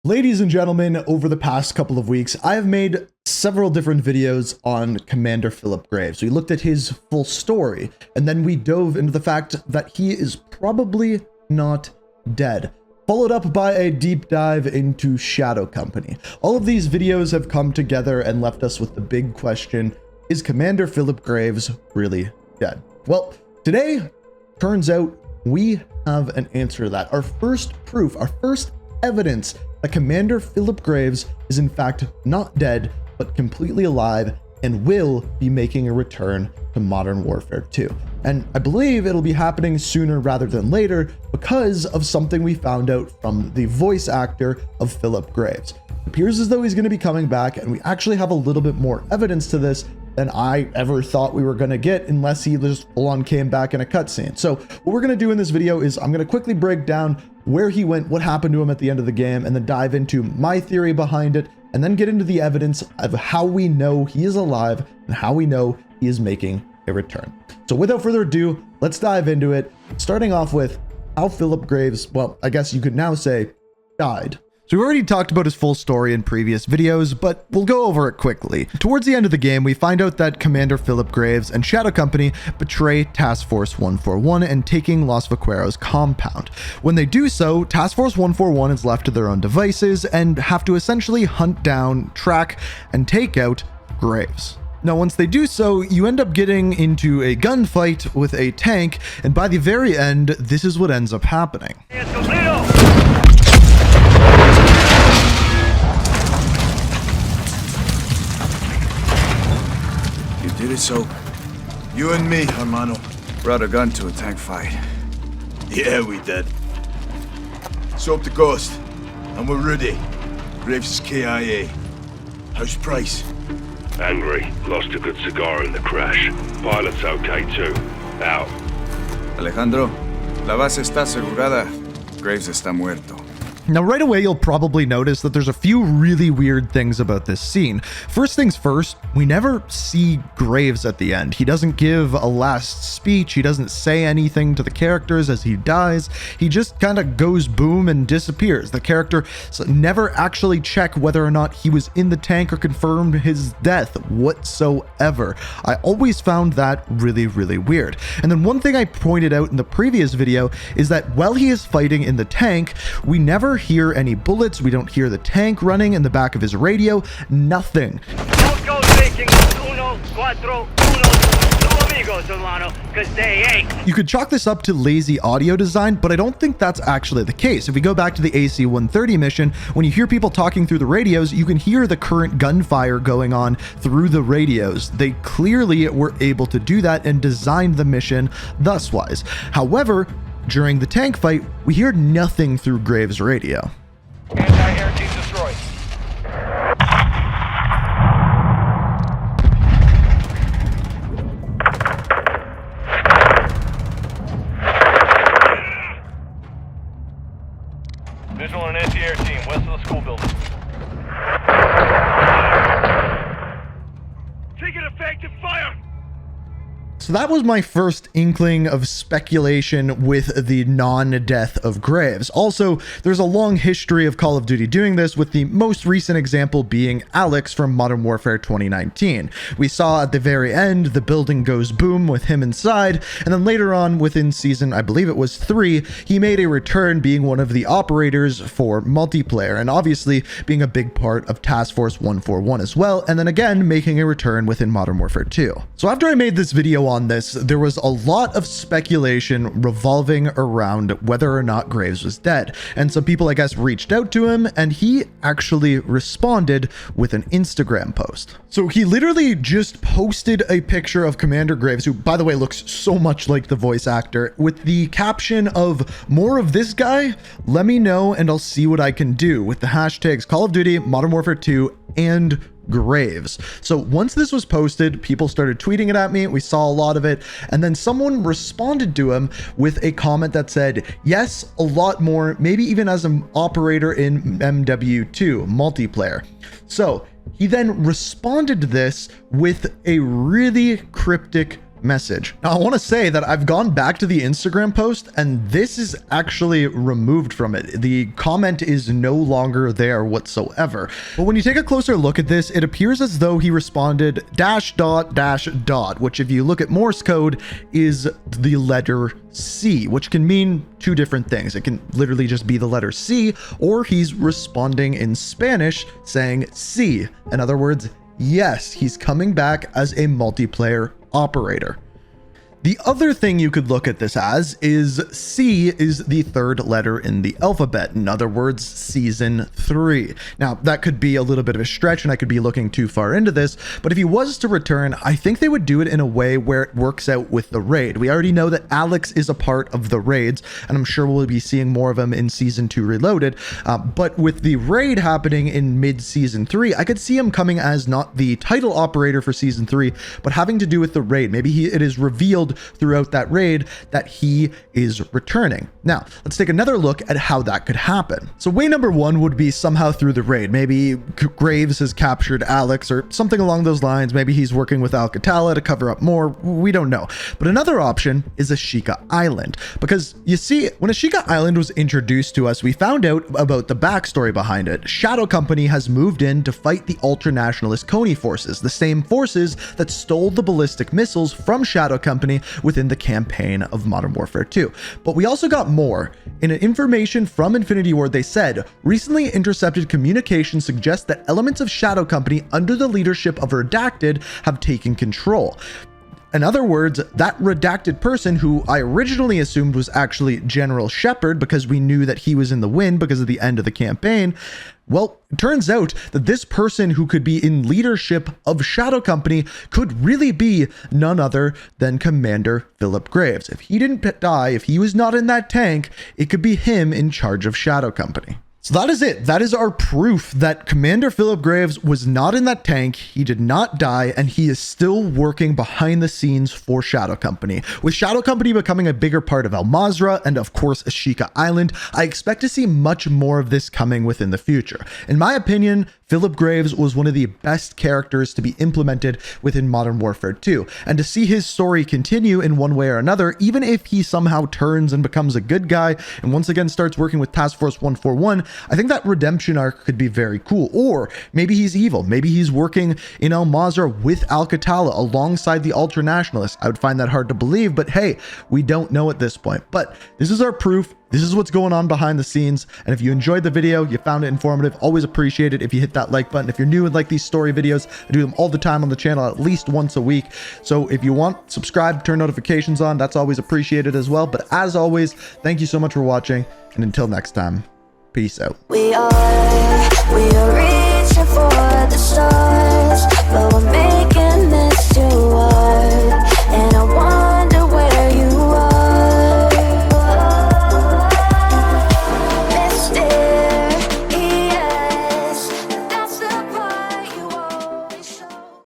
Ladies and gentlemen, over the past couple of weeks, I have made several different videos on Commander Phillip Graves. We looked at his full story, and then we dove into the fact that he is probably not dead, followed up by a deep dive into Shadow Company. All of these videos have come together and left us with the big question, is Commander Phillip Graves really dead? Well, today, turns out we have an answer to that. Our first proof, our first evidence that Commander Phillip Graves is in fact not dead, but completely alive and will be making a return to Modern Warfare 2. And I believe it'll be happening sooner rather than later because of something we found out from the voice actor of Phillip Graves. It appears as though he's going to be coming back, and we actually have a little bit more evidence to this than I ever thought we were going to get, unless he just full-on came back in a cutscene. So what we're going to do in this video is I'm going to quickly break down where he went, what happened to him at the end of the game, and then dive into my theory behind it, and then get into the evidence of how we know he is alive and how we know he is making a return. So without further ado, let's dive into it, starting off with how Phillip Graves, well, I guess you could now say, died. So we already talked about his full story in previous videos, but we'll go over it quickly. Towards the end of the game, we find out that Commander Phillip Graves and Shadow Company betray Task Force 141 and taking Los Vaqueros compound. When they do so, Task Force 141 is left to their own devices and have to essentially hunt down, track, and take out Graves. Now, once they do so, you end up getting into a gunfight with a tank, and by the very end, this is what ends up happening. Did it so? You and me, hermano. Brought a gun to a tank fight. Yeah, we did. So up the coast, and we're ready. Graves is KIA. How's Price? Angry. Lost a good cigar in the crash. Pilot's okay too. Out. Alejandro, la base está asegurada. Graves está muerto. Now, right away, you'll probably notice that there's a few really weird things about this scene. First things first, we never see Graves at the end. He doesn't give a last speech. He doesn't say anything to the characters as he dies. He just kind of goes boom and disappears. The character never actually check whether or not he was in the tank or confirmed his death whatsoever. I always found that really, really weird. And then one thing I pointed out in the previous video is that while he is fighting in the tank, we never hear any bullets. We don't hear the tank running in the back of his radio. Nothing. You could chalk this up to lazy audio design, but I don't think that's actually the case. If we go back to the AC-130 mission, when you hear people talking through the radios, you can hear the current gunfire going on through the radios. They clearly were able to do that and designed the mission thus-wise. However, during the tank fight, we hear nothing through Graves' radio. Anti-air team destroyed. Visual on an anti-air team west of the school building. Taking effective fire! So that was my first inkling of speculation with the non-death of Graves. Also, there's a long history of Call of Duty doing this, with the most recent example being Alex from Modern Warfare 2019. We saw at the very end, the building goes boom with him inside, and then later on within season, I believe it was 3, he made a return being one of the operators for multiplayer, and obviously being a big part of Task Force 141 as well, and then again making a return within Modern Warfare 2. So after I made this video on this, there was a lot of speculation revolving around whether or not Graves was dead, and some people, I guess, reached out to him, and he actually responded with an Instagram post. So he literally just posted a picture of Commander Graves, who, by the way, looks so much like the voice actor, with the caption of "more of this guy, let me know and I'll see what I can do," with the hashtags Call of Duty, Modern Warfare 2, and Graves. So once this was posted, people started tweeting it at me. We saw a lot of it. And then someone responded to him with a comment that said, yes, a lot more, maybe even as an operator in MW2 multiplayer. So he then responded to this with a really cryptic message. Now, I want to say that I've gone back to the Instagram post and this is actually removed from it. The comment is no longer there whatsoever. But when you take a closer look at this, it appears as though he responded --, which if you look at Morse code is the letter C, which can mean two different things. It can literally just be the letter C, or he's responding in Spanish saying C. In other words, yes, he's coming back as a multiplayer operator. The other thing you could look at this as is C is the third letter in the alphabet. In other words, season 3. Now, that could be a little bit of a stretch and I could be looking too far into this, but if he was to return, I think they would do it in a way where it works out with the raid. We already know that Alex is a part of the raids, and I'm sure we'll be seeing more of him in season 2 Reloaded. But with the raid happening in mid-season 3, I could see him coming as not the title operator for season 3, but having to do with the raid. Maybe it is revealed throughout that raid that he is returning. Now, let's take another look at how that could happen. So way number one would be somehow through the raid. Maybe Graves has captured Alex or something along those lines. Maybe he's working with Alcatala to cover up more. We don't know. But another option is Ashika Island, because you see, when Ashika Island was introduced to us, we found out about the backstory behind it. Shadow Company has moved in to fight the ultra-nationalist Coney forces, the same forces that stole the ballistic missiles from Shadow Company within the campaign of Modern Warfare 2. But we also got more. In an information from Infinity Ward, they said, recently intercepted communication suggests that elements of Shadow Company under the leadership of Redacted have taken control. In other words, that redacted person, who I originally assumed was actually General Shepard because we knew that he was in the win because of the end of the campaign, well, it turns out that this person who could be in leadership of Shadow Company could really be none other than Commander Phillip Graves. If he didn't die, if he was not in that tank, it could be him in charge of Shadow Company. So that is it. That is our proof that Commander Phillip Graves was not in that tank, he did not die, and he is still working behind the scenes for Shadow Company. With Shadow Company becoming a bigger part of Al Mazrah and of course Ashika Island, I expect to see much more of this coming within the future. In my opinion, Phillip Graves was one of the best characters to be implemented within Modern Warfare 2, and to see his story continue in one way or another, even if he somehow turns and becomes a good guy and once again starts working with Task Force 141, I think that redemption arc could be very cool. Or maybe he's evil, maybe he's working in Al Mazrah with Alcatala alongside the ultra-nationalists. I would find that hard to believe, but hey, we don't know at this point. But this is our proof. This is what's going on behind the scenes. And if you enjoyed the video, you found it informative, always appreciate it if you hit that like button. If you're new and like these story videos, I do them all the time on the channel, at least once a week. So if you want, subscribe, turn notifications on. That's always appreciated as well. But as always, thank you so much for watching. And until next time, peace out. We are